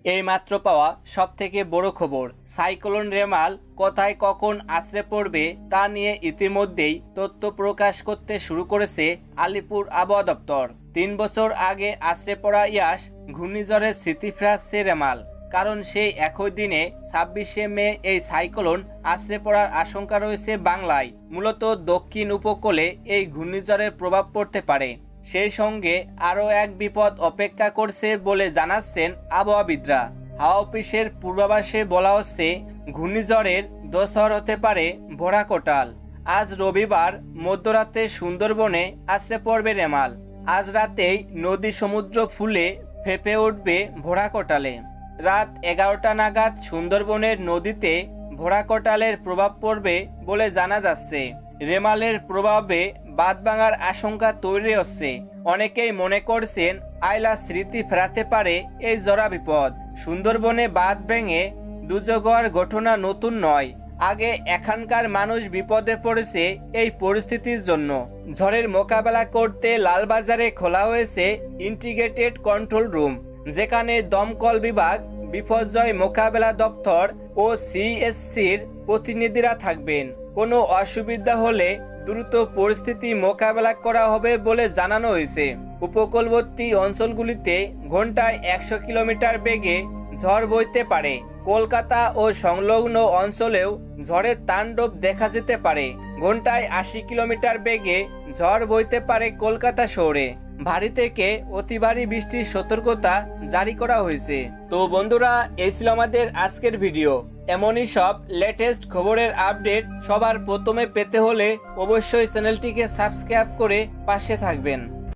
এইমাত্র পাওয়া সবথেকে বড় খবর, সাইক্লোন রেমাল কোথায় কখন আছড়ে পড়বে তা নিয়ে ইতিমধ্যেই তথ্য প্রকাশ করতে শুরু করেছে আলিপুর আবহাওয়া দপ্তর। 3 বছর আগে আছড়ে পড়া ইয়াস ঘূর্ণিঝড়ের স্মৃতি ফেরাচ্ছে রেমাল, কারণ সেই একই দিনে 26শে মে এই সাইক্লোন আছড়ে পড়ার আশঙ্কা রয়েছে বাংলায়। মূলত দক্ষিণ উপকূলে এই ঘূর্ণিঝড়ের প্রভাব পড়তে পারে, সেই সঙ্গে আরও এক বিপদ অপেক্ষা করছে বলে জানাচ্ছেন আবহাওয়াবিদরা। হাওয়া অফিসের পূর্বাভাসে বলা হচ্ছে, ঘূর্ণিঝড়ের দোসর হতে পারে ভরা কোটাল। আজ রবিবার মধ্যরাতে সুন্দরবনে আছড়ে পড়বে রেমাল। আজ রাতেই নদী সমুদ্র ফুলে ফেঁপে উঠবে ভরা কোটালে। রাত 11টা নাগাদ সুন্দরবনের নদীতে ভরা কোটালের প্রভাব পড়বে বলে জানা যাচ্ছে। রেমালের প্রভাবে বাঁধ ভাঙার আশঙ্কা তৈরি হচ্ছে। অনেকেই মনে করছেন আইলা স্মৃতি ফেরাতে পারে এই জোড়া বিপদ। সুন্দরবনে বাঁধ ভেঙে দুর্যোগ হওয়ার ঘটনা নতুন নয়, আগে এখানকার মানুষ বিপদে পড়েছে এই পরিস্থিতির জন্য। ঝড়ের মোকাবেলা করতে লালবাজারে খোলা হয়েছে ইন্টিগ্রেটেড কন্ট্রোল রুম, যেখানে দমকল বিভাগ, বিপর্যয় মোকাবেলা দপ্তর ও সিএসসির প্রতিনিধিরা থাকবেন। কোনো অসুবিধা হলে দ্রুত পরিস্থিতি মোকাবেলা করা হবে বলে জানানো হয়েছে। উপকূলবর্তী অঞ্চলগুলিতে ঘন্টায় 100 কিলোমিটার বেগে ঝড় বইতে পারে। কলকাতা ও সংলগ্ন অঞ্চলেও ঝড়ের তাণ্ডব দেখা যেতে পারে। ঘন্টায় 80 কিলোমিটার বেগে ঝড় বইতে পারে কলকাতা শহরে। ভারী থেকে অতি ভারী বৃষ্টির সতর্কতা জারি করা হয়েছে। তো বন্ধুরা, এই ছিল আমাদের আজকের ভিডিও। এমনই সব লেটেস্ট খবরের আপডেট সবার প্রথমে পেতে হলে অবশ্যই চ্যানেলটিকে সাবস্ক্রাইব করে পাশে থাকবেন।